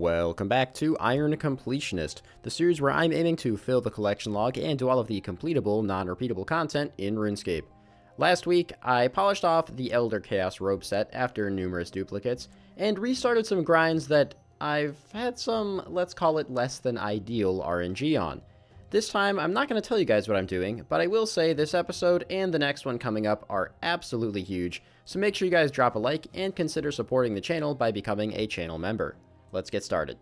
Welcome back to Iron Completionist, the series where I'm aiming to fill the collection log and do all of the completable, non-repeatable content in RuneScape. Last week, I polished off the Elder Chaos robe set after numerous duplicates, and restarted some grinds that I've had some, let's call it less than ideal RNG on. This time, I'm not going to tell you guys what I'm doing, but I will say this episode and the next one coming up are absolutely huge, so make sure you guys drop a like and consider supporting the channel by becoming a channel member. Let's get started.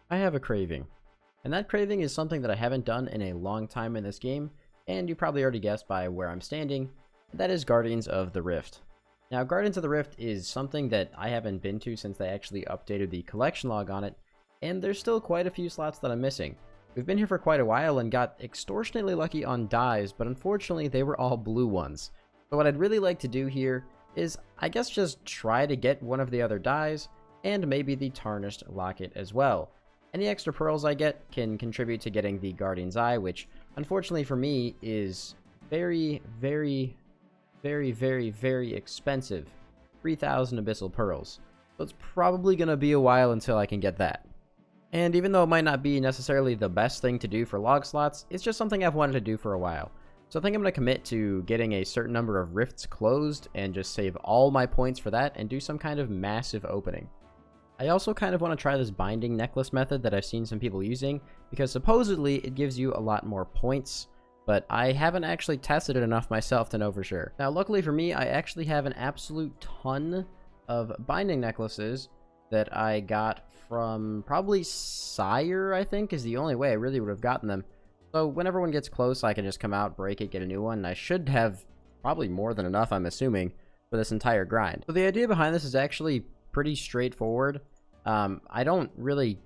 I have a craving, and that craving is something that I haven't done in a long time in this game, and you probably already guessed by where I'm standing. That is Guardians of the Rift. Now, Guardians of the Rift is something that I haven't been to since they actually updated the collection log on it, and there's still quite a few slots that I'm missing. We've been here for quite a while and got extortionately lucky on dies, but unfortunately they were all blue ones. So what I'd really like to do here is, I guess, just try to get one of the other dies, and maybe the tarnished locket as well. Any extra pearls I get can contribute to getting the Guardian's Eye, which unfortunately for me is very, very, very, very, very expensive. 3,000 abyssal pearls. So it's probably going to be a while until I can get that. And even though it might not be necessarily the best thing to do for log slots, it's just something I've wanted to do for a while. So I think I'm going to commit to getting a certain number of rifts closed and just save all my points for that and do some kind of massive opening. I also kind of want to try this binding necklace method that I've seen some people using, because supposedly it gives you a lot more points, but I haven't actually tested it enough myself to know for sure. Now, luckily for me, I actually have an absolute ton of binding necklaces that I got from probably Sire, I think, is the only way I really would have gotten them. So whenever one gets close, I can just come out, break it, get a new one, and I should have probably more than enough, I'm assuming, for this entire grind. So the idea behind this is actually pretty straightforward. I don't really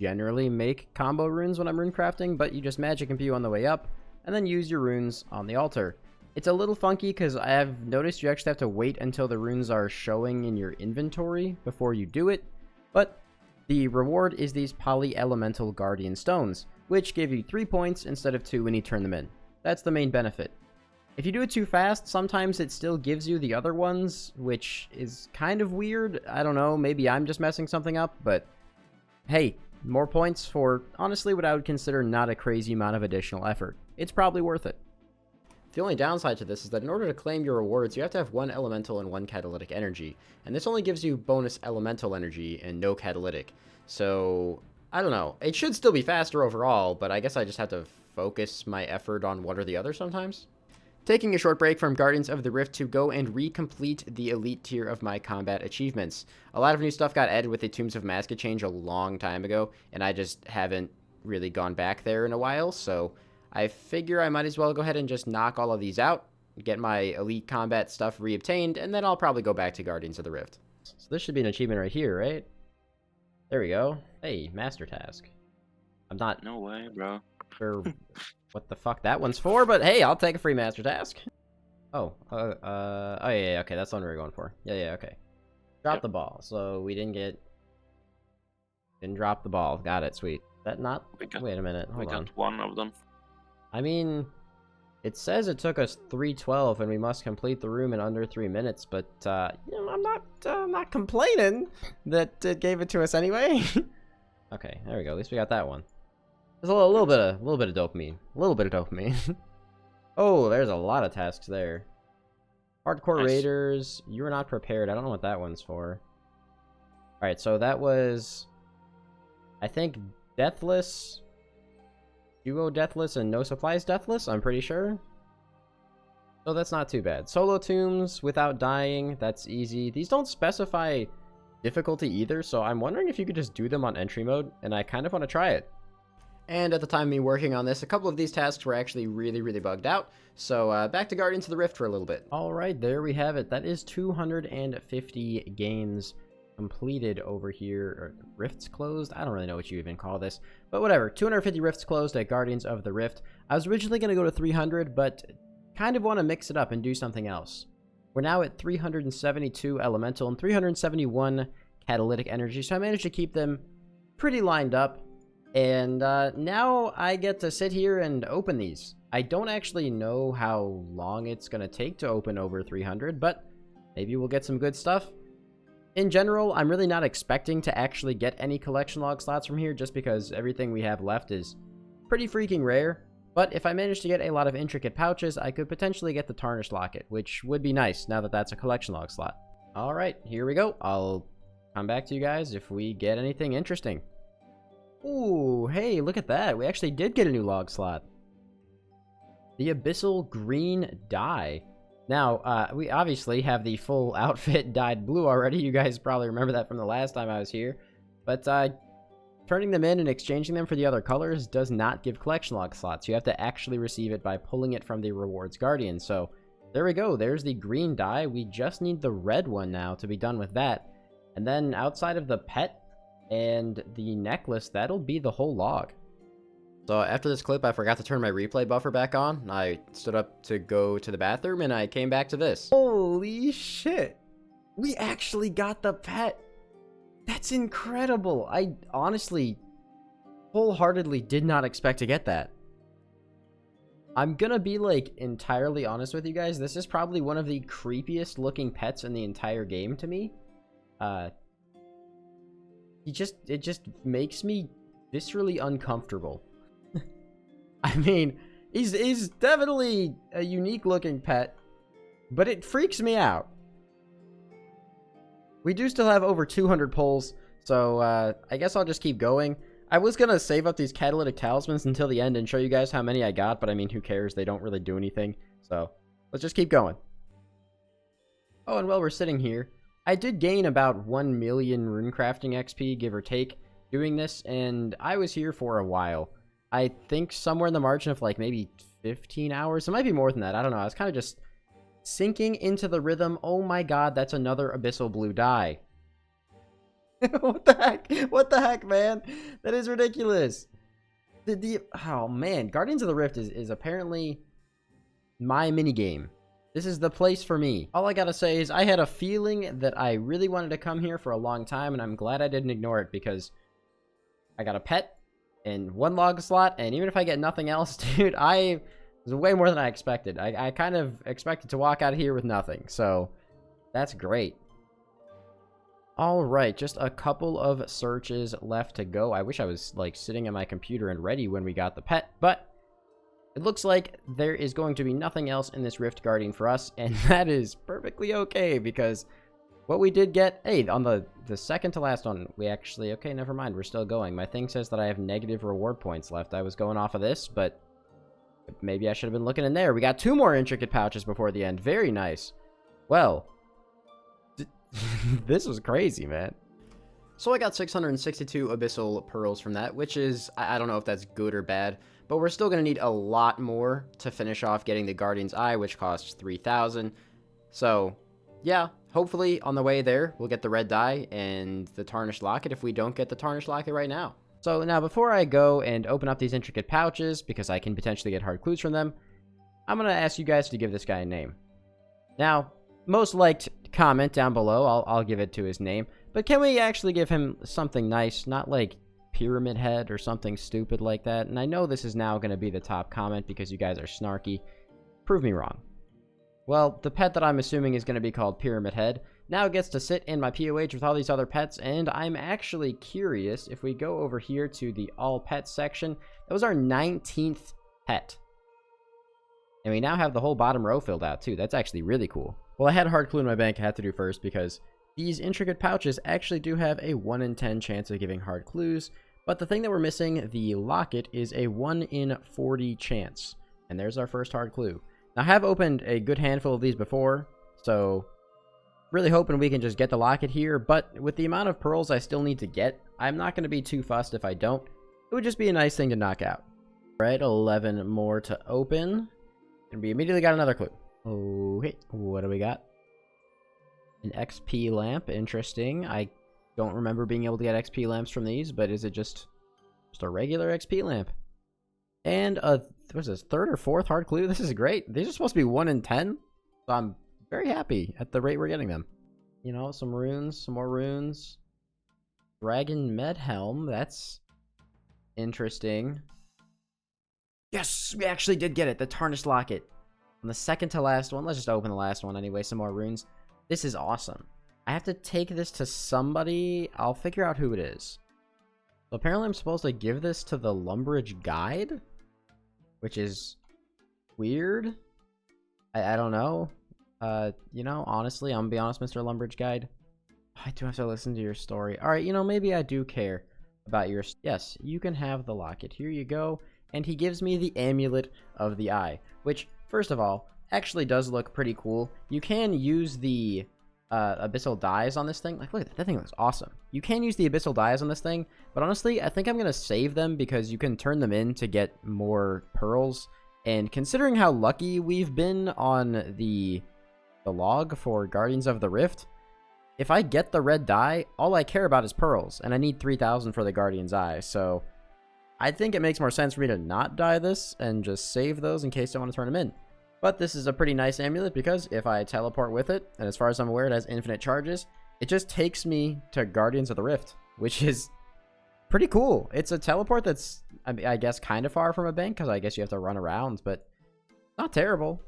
generally make combo runes when I'm rune crafting, but you just magic imbue on the way up, and then use your runes on the altar. It's a little funky because I have noticed you actually have to wait until the runes are showing in your inventory before you do it, but the reward is these poly-elemental guardian stones, which give you 3 points instead of 2 when you turn them in. That's the main benefit. If you do it too fast, sometimes it still gives you the other ones, which is kind of weird. I don't know, maybe I'm just messing something up, but hey, more points for, honestly, what I would consider not a crazy amount of additional effort. It's probably worth it. The only downside to this is that in order to claim your rewards, you have to have 1 elemental and 1 catalytic energy, and this only gives you bonus elemental energy and no catalytic. So, I don't know. It should still be faster overall, but I guess I just have to focus my effort on one or the other sometimes. Taking a short break from Guardians of the Rift to go and recomplete the elite tier of my combat achievements. A lot of new stuff got added with the Tombs of Mask change a long time ago, and I just haven't really gone back there in a while, so I figure I might as well go ahead and just knock all of these out, get my elite combat stuff reobtained, and then I'll probably go back to Guardians of the Rift. So this should be an achievement right here, right? There we go. Hey, master task. I'm not... No way, bro. Sure what the fuck that one's for, but hey, I'll take a free master task. Oh, yeah, okay, that's the one we were going for. Yeah, okay. Drop the ball. So we didn't drop the ball. Got it, sweet. That not? Wait a minute, hold on. We got one of them. I mean, it says it took us 3:12 and we must complete the room in under 3 minutes, but you know, I'm not complaining that it gave it to us anyway. Okay, there we go. At least we got that one. There's a little bit of dopamine. A little bit of dopamine. Oh, there's a lot of tasks there. Hardcore Nice. Raiders. You were not prepared. I don't know what that one's for. Alright, so that was, I think, Deathless. Duo Deathless and No Supplies Deathless, I'm pretty sure. So that's not too bad. Solo Tombs without dying. That's easy. These don't specify difficulty either, so I'm wondering if you could just do them on entry mode, and I kind of want to try it. And at the time of me working on this, a couple of these tasks were actually really bugged out. So back to Guardians of the Rift for a little bit. Alright, there we have it. That is 250 gains completed over here. Or rifts closed? I don't really know what you even call this. But whatever, 250 rifts closed at Guardians of the Rift. I was originally going to go to 300, but kind of want to mix it up and do something else. We're now at 372 elemental and 371 catalytic energy, so I managed to keep them pretty lined up. And now I get to sit here and open these. I don't actually know how long it's going to take to open over 300, but maybe we'll get some good stuff. In general, I'm really not expecting to actually get any collection log slots from here just because everything we have left is pretty freaking rare. But if I manage to get a lot of intricate pouches, I could potentially get the tarnished locket, which would be nice now that that's a collection log slot. Alright, here we go. I'll come back to you guys if we get anything interesting. Ooh, hey, look at that. We actually did get a new log slot. The Abyssal Green Dye. Now, we obviously have the full outfit dyed blue already. You guys probably remember that from the last time I was here. But turning them in and exchanging them for the other colors does not give collection log slots. You have to actually receive it by pulling it from the Rewards Guardian. So, there we go. There's the green dye. We just need the red one now to be done with that. And then outside of the pet and the necklace, that'll be the whole log. So after this clip, I forgot to turn my replay buffer back on. I stood up to go to the bathroom, and I came back to this. Holy shit. We actually got the pet. That's incredible. I honestly, wholeheartedly did not expect to get that. I'm gonna be, like, entirely honest with you guys. This is probably one of the creepiest looking pets in the entire game to me. It just makes me viscerally uncomfortable. I mean, he's definitely a unique looking pet, but it freaks me out. We do still have over 200 pulls, so I guess I'll just keep going. I was gonna save up these catalytic talismans until the end and show you guys how many I got, but I mean, who cares? They don't really do anything, so let's just keep going. Oh, and while we're sitting here, I did gain about 1 million runecrafting XP, give or take, doing this, and I was here for a while. I think somewhere in the margin of like maybe 15 hours. It might be more than that. I don't know. I was kind of just sinking into the rhythm. Oh my god, that's another Abyssal Blue dye. What the heck? What the heck, man? That is ridiculous. Oh man, Guardians of the Rift is apparently my minigame. This is the place for me. All I gotta say is I had a feeling that I really wanted to come here for a long time, and I'm glad I didn't ignore it because I got a pet and one log slot, and even if I get nothing else, dude, it was way more than I expected. I kind of expected to walk out of here with nothing, so that's great. Alright, just a couple of searches left to go. I wish I was, like, sitting at my computer and ready when we got the pet, but it looks like there is going to be nothing else in this Rift Guardian for us, and that is perfectly okay, because what we did get, hey, on the second to last one, we actually, okay, never mind, we're still going. My thing says that I have negative reward points left. I was going off of this, but maybe I should have been looking in there. We got 2 more intricate pouches before the end. Very nice. Well, this was crazy, man. So I got 662 Abyssal Pearls from that, which is, I don't know if that's good or bad, but we're still going to need a lot more to finish off getting the Guardian's Eye, which costs 3,000. So, yeah, hopefully on the way there, we'll get the red dye and the tarnished locket if we don't get the tarnished locket right now. So now before I go and open up these intricate pouches, because I can potentially get hard clues from them, I'm going to ask you guys to give this guy a name. Now, most liked comment down below, I'll give it to his name, but can we actually give him something nice, not like Pyramid Head or something stupid like that? And I know this is now going to be the top comment because you guys are snarky. Prove me wrong. Well, the pet that I'm assuming is going to be called Pyramid Head now gets to sit in my POH with all these other pets, and I'm actually curious if we go over here to the all pets section. That was our 19th pet. And we now have the whole bottom row filled out too. That's actually really cool. Well, I had a hard clue in my bank I had to do first because these intricate pouches actually do have a 1 in 10 chance of giving hard clues, but the thing that we're missing, the locket, is a 1 in 40 chance. And there's our first hard clue. Now, I have opened a good handful of these before, so really hoping we can just get the locket here, but with the amount of pearls I still need to get, I'm not going to be too fussed if I don't. It would just be a nice thing to knock out. All right, 11 more to open, and we immediately got another clue. Okay, what do we got? An XP lamp, interesting. I don't remember being able to get XP lamps from these, but is it just a regular XP lamp? And what's this, 3rd or 4th hard clue? This is great. These are supposed to be 1 in 10, so I'm very happy at the rate we're getting them. You know, some runes, some more runes. Dragon Med Helm, that's interesting. Yes, we actually did get it, the Tarnished Locket. On the second to last one, let's just open the last one anyway, some more runes. This is awesome. I have to take this to somebody. I'll figure out who it is. So apparently I'm supposed to give this to the Lumbridge guide, which is weird. I don't know. You know, honestly, I'm gonna be honest, Mr. Lumbridge guide. I do have to listen to your story. All right, you know, maybe I do care about your... Yes, you can have the locket. Here you go. And he gives me the Amulet of the Eye, which, first of all, actually does look pretty cool. You can use the abyssal dyes on this thing. Like, look at that. That thing looks awesome. You can use the abyssal dyes on this thing, but honestly, I think I'm going to save them because you can turn them in to get more pearls. And considering how lucky we've been on the log for Guardians of the Rift, if I get the red dye, all I care about is pearls, and I need 3,000 for the Guardian's Eye, so I think it makes more sense for me to not dye this and just save those in case I want to turn them in. But this is a pretty nice amulet because if I teleport with it, and as far as I'm aware it has infinite charges, it just takes me to Guardians of the Rift, which is pretty cool. It's a teleport that's, I guess, kind of far from a bank because I guess you have to run around, but not terrible.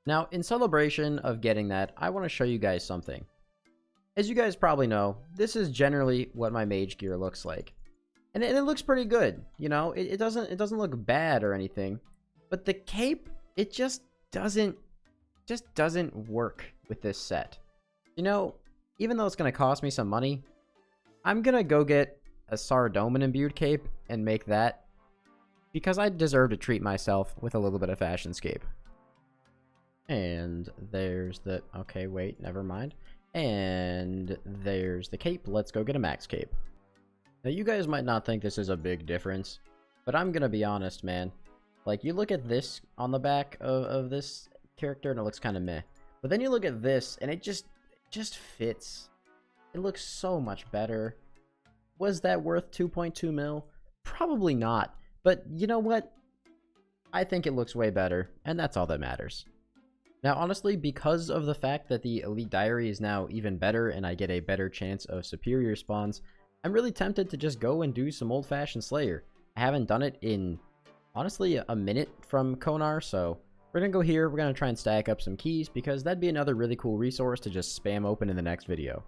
Now, in celebration of getting that, I want to show you guys something. As you guys probably know, this is generally what my mage gear looks like. And it looks pretty good, you know? It doesn't look bad or anything. But the cape, it just doesn't work with this set. You know, even though it's going to cost me some money, I'm going to go get a Saradomin imbued cape and make that because I deserve to treat myself with a little bit of Fashionscape. And there's the... Okay, wait, never mind. And there's the cape. Let's go get a max cape. Now, you guys might not think this is a big difference, but I'm gonna be honest, man. Like, you look at this on the back of this character, and it looks kind of meh. But then you look at this, and it just fits. It looks so much better. Was that worth 2.2 mil? Probably not. But you know what? I think it looks way better, and that's all that matters. Now, honestly, because of the fact that the Elite Diary is now even better and I get a better chance of superior spawns, I'm really tempted to just go and do some old-fashioned Slayer. I haven't done it in, honestly, a minute from Konar, so we're going to go here. We're going to try and stack up some keys because that'd be another really cool resource to just spam open in the next video.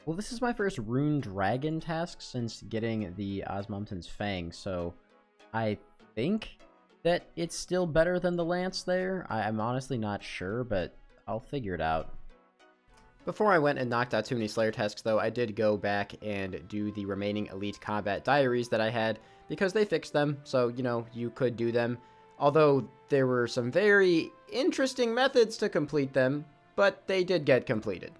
Well, this is my first Rune Dragon task since getting the Osmumten's Fang, so I think that it's still better than the Lance there. I'm honestly not sure, but I'll figure it out. Before I went and knocked out too many Slayer tasks, though, I did go back and do the remaining Elite Combat Diaries that I had, because they fixed them, so, you know, you could do them. Although, there were some very interesting methods to complete them, but they did get completed.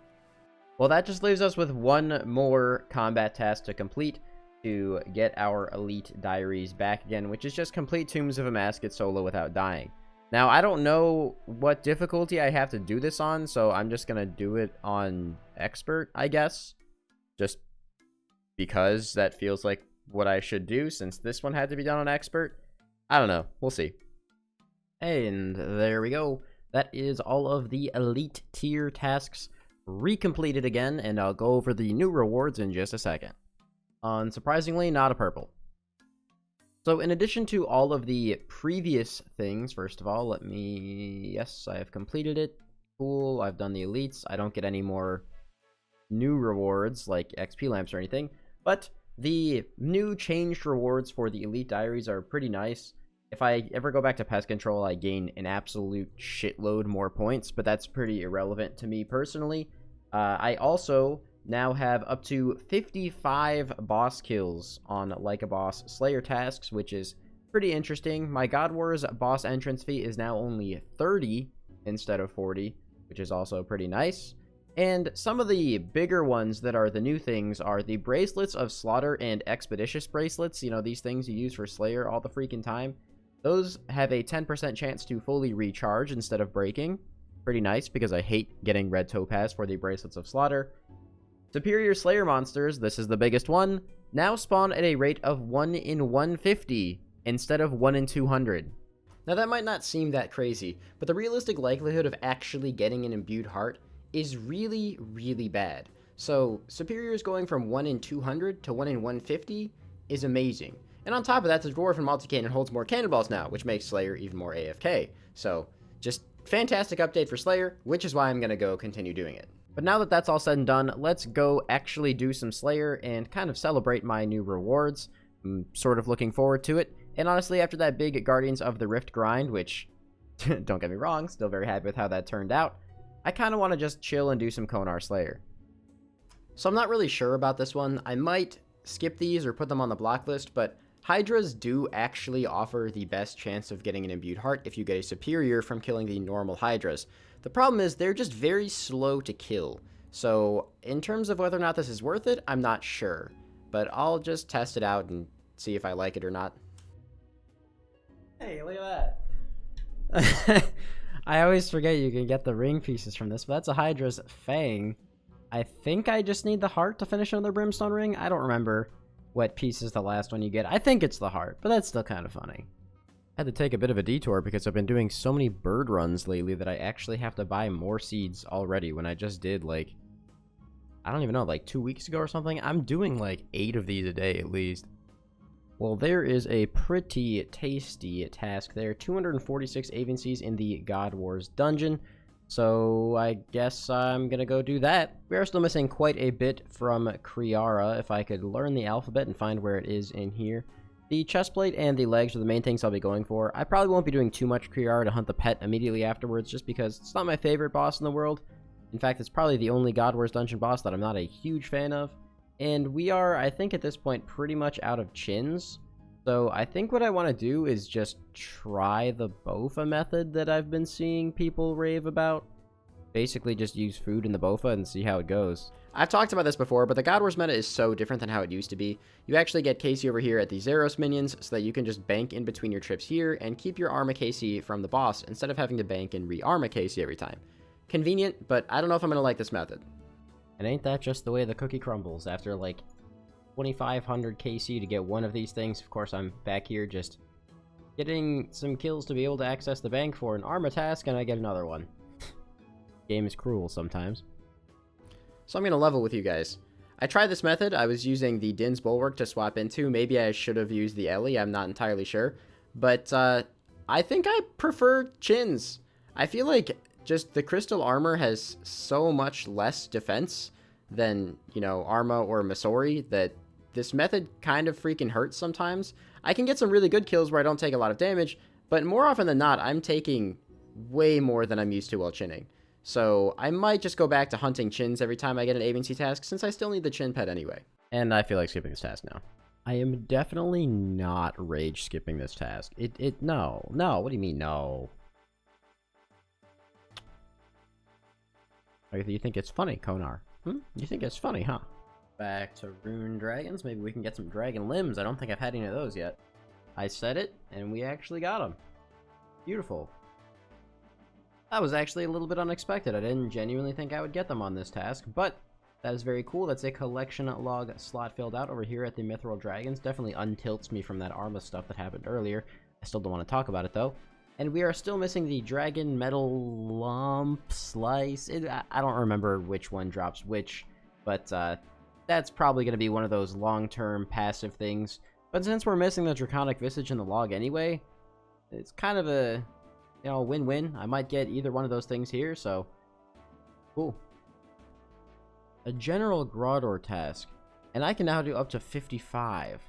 Well, that just leaves us with one more combat task to complete, to get our Elite Diaries back again, which is just complete Tombs of Amascut solo without dying. Now, I don't know what difficulty I have to do this on, so I'm just going to do it on Expert, I guess. Just because that feels like what I should do, since this one had to be done on Expert. I don't know. We'll see. And there we go. That is all of the Elite tier tasks recompleted again, and I'll go over the new rewards in just a second. Unsurprisingly, not a purple. So in addition to all of the previous things, first of all, yes, I have completed it. Cool, I've done the elites. I don't get any more new rewards like XP lamps or anything, but the new changed rewards for the Elite Diaries are pretty nice. If I ever go back to pest control, I gain an absolute shitload more points, but that's pretty irrelevant to me personally. I also now have up to 55 boss kills on Like a Boss Slayer tasks, which is pretty interesting. My God Wars boss entrance fee is now only 30 instead of 40, which is also pretty nice. And some of the bigger ones that are the new things are the Bracelets of Slaughter and Expeditious Bracelets. You know, these things you use for Slayer all the freaking time. Those have a 10% chance to fully recharge instead of breaking. Pretty nice, because I hate getting red topaz for the Bracelets of Slaughter. Superior Slayer monsters, this is the biggest one, now spawn at a rate of 1 in 150 instead of 1 in 200. Now that might not seem that crazy, but the realistic likelihood of actually getting an imbued heart is really, really bad. So superiors going from 1 in 200 to 1 in 150 is amazing. And on top of that, the Dwarven multi-cannon holds more cannonballs now, which makes Slayer even more AFK. So just fantastic update for Slayer, which is why I'm going to go continue doing it. But now that that's all said and done, let's go actually do some Slayer and kind of celebrate my new rewards. I'm sort of looking forward to it. And honestly, after that big Guardians of the Rift grind, which, don't get me wrong, still very happy with how that turned out, I kind of want to just chill and do some Konar Slayer. So I'm not really sure about this one. I might skip these or put them on the block list, but Hydras do actually offer the best chance of getting an imbued heart if you get a superior from killing the normal Hydras. The problem is they're just very slow to kill. So in terms of whether or not this is worth it, I'm not sure. But I'll just test it out and see if I like it or not. Hey, look at that. I always forget you can get the ring pieces from this, but that's a Hydra's Fang. I think I just need the heart to finish another Brimstone ring. I don't remember what piece is the last one you get. I think it's the heart, but that's still kind of funny. I had to take a bit of a detour because I've been doing so many bird runs lately that I actually have to buy more seeds already when I just did, like, I don't even know, like 2 weeks ago or something. I'm doing like 8 of these a day at least. Well, there is a pretty tasty task there. 246 agencies in the God Wars dungeon. So I guess I'm gonna go do that. We are still missing quite a bit from Kriara. If I could learn the alphabet and find where it is in here. The chestplate and the legs are the main things I'll be going for. I probably won't be doing too much Kriara to hunt the pet immediately afterwards, just because it's not my favorite boss in the world. In fact, it's probably the only God Wars dungeon boss that I'm not a huge fan of. And we are, I think at this point, pretty much out of chins. So I think what I want to do is just try the Bofa method that I've been seeing people rave about. Basically just use food in the Bofa and see how it goes. I've talked about this before, but the God Wars meta is so different than how it used to be. You actually get KC over here at the Zeros minions so that you can just bank in between your trips here and keep your Arma KC from the boss instead of having to bank and re-Arma KC every time. Convenient, but I don't know if I'm going to like this method. And ain't that just the way the cookie crumbles after like 2,500 KC to get one of these things? Of course, I'm back here just getting some kills to be able to access the bank for an Arma task, and I get another one. Game is cruel sometimes. So I'm going to level with you guys. I tried this method. I was using the Din's Bulwark to swap into. Maybe I should have used the Ellie. I'm not entirely sure. But I think I prefer Chins. I feel like just the Crystal Armor has so much less defense than, you know, Arma or Masori that this method kind of freaking hurts sometimes. I can get some really good kills where I don't take a lot of damage, but more often than not, I'm taking way more than I'm used to while chinning. So I might just go back to hunting chins every time I get an agency task, since I still need the chin pet anyway. And I feel like skipping this task now. I am definitely not rage skipping this task. No, what do you mean, no? You think it's funny, Konar? You think it's funny, huh? Back to Rune Dragons. Maybe we can get some dragon limbs. I don't think I've had any of those yet. I said it, and we actually got them. Beautiful. That was actually a little bit unexpected. I didn't genuinely think I would get them on this task, but that is very cool. That's a collection log slot filled out over here at the Mithril Dragons. Definitely untilts me from that Arma stuff that happened earlier. I still don't want to talk about it, though. And we are still missing the Dragon Metal Lump Slice. I don't remember which one drops which, but that's probably going to be one of those long-term passive things. But since we're missing the Draconic Visage in the log anyway, it's kind of a, you know, win-win. I might get either one of those things here, so cool. A General Graardor task, and I can now do up to 55.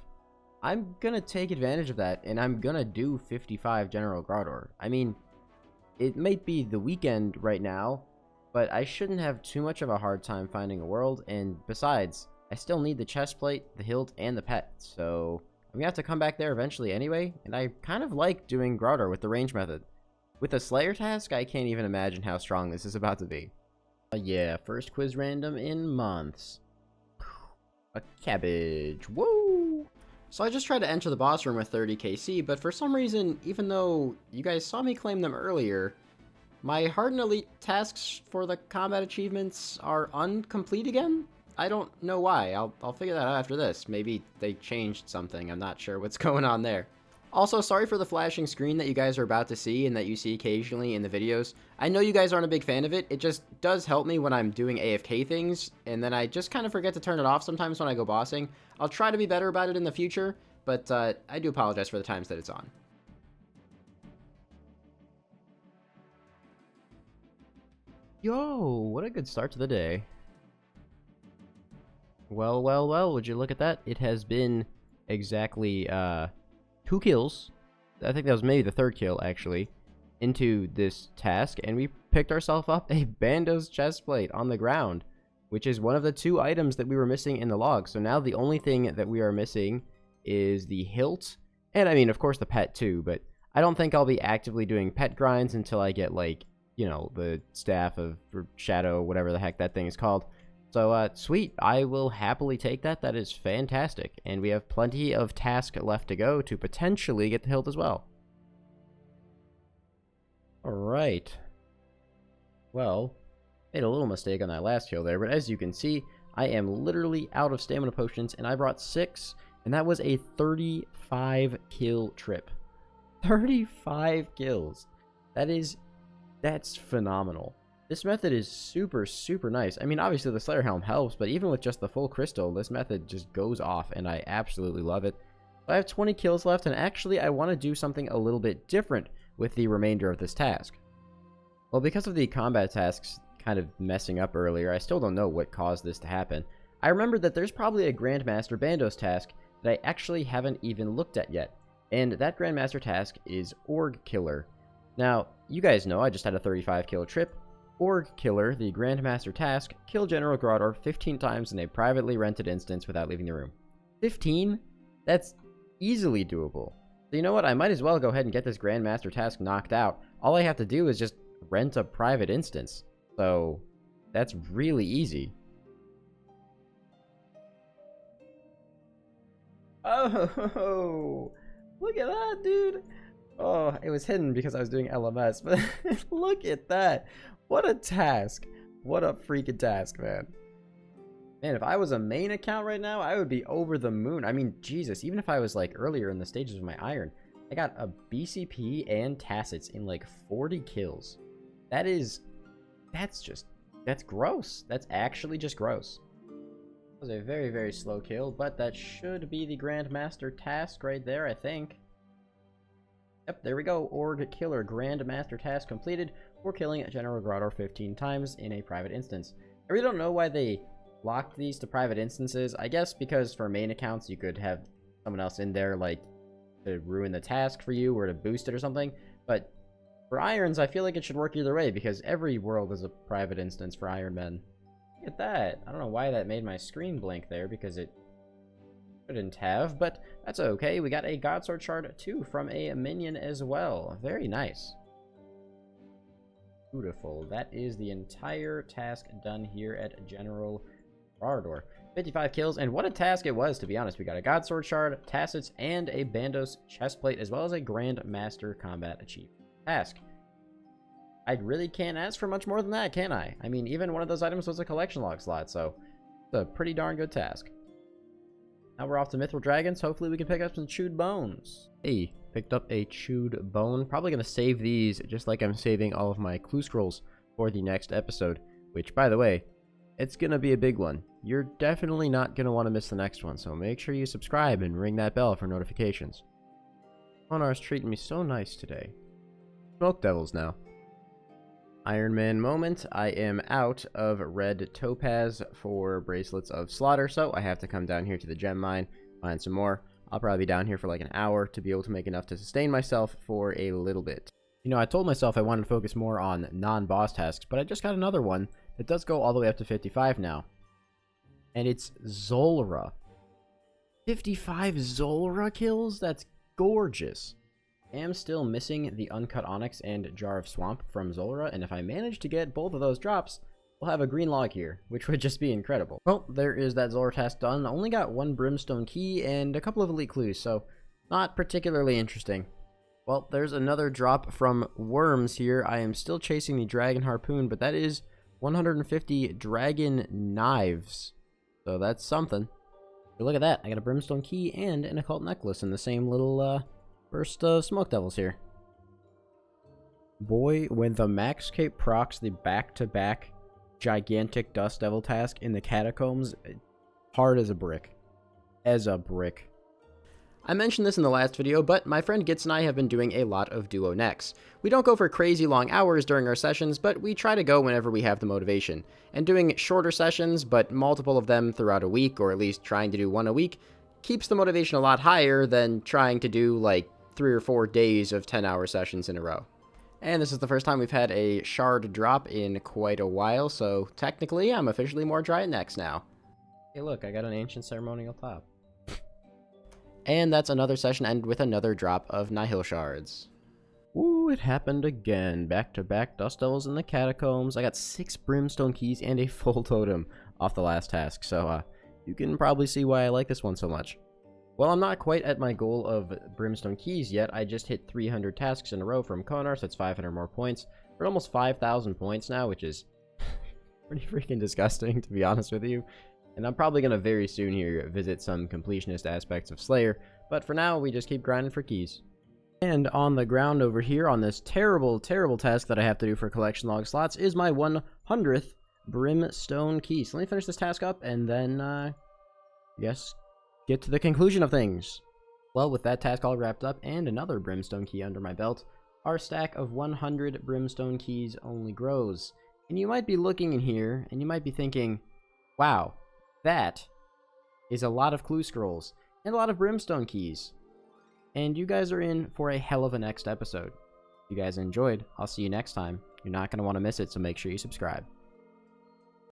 I'm gonna take advantage of that, and I'm gonna do 55 General Graardor. I mean, it might be the weekend right now, but I shouldn't have too much of a hard time finding a world, and besides, I still need the chestplate, the hilt, and the pet, so I'm gonna have to come back there eventually anyway, and I kind of like doing Graardor with the range method. With the Slayer task, I can't even imagine how strong this is about to be. Yeah, first quiz random in months. A cabbage, woo! So I just tried to enter the boss room with 30 KC, but for some reason, even though you guys saw me claim them earlier, my Hard and Elite tasks for the combat achievements are incomplete again? I don't know why. I'll figure that out after this. Maybe they changed something. I'm not sure what's going on there. Also, sorry for the flashing screen that you guys are about to see and that you see occasionally in the videos. I know you guys aren't a big fan of it. It just does help me when I'm doing AFK things, and then I just kind of forget to turn it off sometimes when I go bossing. I'll try to be better about it in the future, but I do apologize for the times that it's on. Yo, what a good start to the day. Well, well, well, would you look at that? It has been exactly 2 kills. I think that was maybe the 3rd kill, actually, into this task, and we picked ourselves up a Bando's chestplate on the ground, which is one of the 2 items that we were missing in the log. So now the only thing that we are missing is the hilt, and I mean, of course, the pet too, but I don't think I'll be actively doing pet grinds until I get, like, you know, the staff of shadow, whatever the heck that thing is called. So, sweet. I will happily take that. That is fantastic. And we have plenty of task left to go to potentially get the hilt as well. Alright. Well, made a little mistake on that last kill there, but as you can see, I am literally out of stamina potions, and I brought 6, and that was a 35 kill trip. 35 kills. That's phenomenal. This method is super, super nice. I mean, obviously the Slayer Helm helps, but even with just the full crystal, this method just goes off, and I absolutely love it. So I have 20 kills left, and actually I want to do something a little bit different with the remainder of this task. Well, because of the combat tasks kind of messing up earlier, I still don't know what caused this to happen. I remembered that there's probably a Grandmaster Bandos task that I actually haven't even looked at yet, and that Grandmaster task is Org Killer. Now, you guys know I just had a 35 kill trip. Org Killer, the Grandmaster task, kill General Graardor 15 times in a privately rented instance without leaving the room. 15? That's easily doable. So you know what, I might as well go ahead and get this Grandmaster task knocked out. All I have to do is just rent a private instance. So, that's really easy. Oh, look at that, dude. Oh, it was hidden because I was doing LMS, but look at that. What a task. What a freaking task, man. Man, if I was a main account right now, I would be over the moon. I mean, Jesus, even if I was like earlier in the stages of my iron, I got a BCP and Tacits in like 40 kills. That's gross. That's actually just gross. That was a very, very slow kill, but that should be the Grandmaster task right there, I think. Yep, there we go. Org Killer Grandmaster task completed for killing General Graardor 15 times in a private instance. I really don't know why they locked these to private instances. I guess because for main accounts you could have someone else in there like to ruin the task for you or to boost it or something. But for irons, I feel like it should work either way because every world is a private instance for Iron Men. Look at that. I don't know why that made my screen blink there because it shouldn't have, but that's okay. We got a Godsword Shard too from a minion as well. Very nice. Beautiful. That is the entire task done here at General Graardor. 55 kills, and what a task it was, to be honest. We got a Godsword Shard, Tacits, and a Bandos chestplate, as well as a Grandmaster Combat Achievement task. I really can't ask for much more than that, can I? I mean, even one of those items was a collection log slot, so it's a pretty darn good task. Now we're off to Mithril Dragons. Hopefully we can pick up some chewed bones. Hey, picked up a chewed bone. Probably going to save these just like I'm saving all of my clue scrolls for the next episode. Which, by the way, it's going to be a big one. You're definitely not going to want to miss the next one. So make sure you subscribe and ring that bell for notifications. OSRS treating me so nice today. Smoke Devils now. Iron Man moment. I am out of red topaz for bracelets of slaughter, so I have to come down here to the gem mine, find some more. I'll probably be down here for like an hour to be able to make enough to sustain myself for a little bit. You know, I told myself I wanted to focus more on non-boss tasks, but I just got another one that does go all the way up to 55 now. And it's Zulrah. 55 Zulrah kills? That's gorgeous. I am still missing the Uncut Onyx and Jar of Swamp from Zulrah, and if I manage to get both of those drops, we'll have a green log here, which would just be incredible. Well, there is that Zulrah task done. Only got one Brimstone Key and a couple of elite clues, so not particularly interesting. Well, there's another drop from Worms here. I am still chasing the Dragon Harpoon, but that is 150 Dragon Knives, so that's something. But look at that, I got a Brimstone Key and an Occult Necklace in the same little, first Smoke Devils here. Boy, when the Maxcape procs the back-to-back gigantic Dust Devil task in the Catacombs, hard as a brick. As a brick. I mentioned this in the last video, but my friend Gitz and I have been doing a lot of duo necks. We don't go for crazy long hours during our sessions, but we try to go whenever we have the motivation. And doing shorter sessions, but multiple of them throughout a week, or at least trying to do one a week, keeps the motivation a lot higher than trying to do like 3 or 4 days of 10-hour sessions in a row. And this is the first time we've had a shard drop in quite a while, so technically I'm officially more dry at necks now. Hey look, I got an ancient ceremonial top. And that's another session ended with another drop of Nihil shards. Ooh, it happened again. Back-to-back Dust Devils in the Catacombs. I got 6 Brimstone Keys and a full totem off the last task, so you can probably see why I like this one so much. Well, I'm not quite at my goal of Brimstone Keys yet. I just hit 300 tasks in a row from Konar, so that's 500 more points. We're almost 5,000 points now, which is pretty freaking disgusting, to be honest with you. And I'm probably going to very soon here visit some completionist aspects of Slayer, but for now, we just keep grinding for keys. And on the ground over here, on this terrible, terrible task that I have to do for collection log slots, is my 100th Brimstone Key. So let me finish this task up, and then, yes, get to the conclusion of things. Well, with that task all wrapped up, and another Brimstone Key under my belt, our stack of 100 Brimstone Keys only grows. And you might be looking in here, and you might be thinking, wow, that is a lot of clue scrolls and a lot of Brimstone Keys. And you guys are in for a hell of a next episode. If you guys enjoyed, I'll see you next time. You're not going to want to miss it, so make sure you subscribe.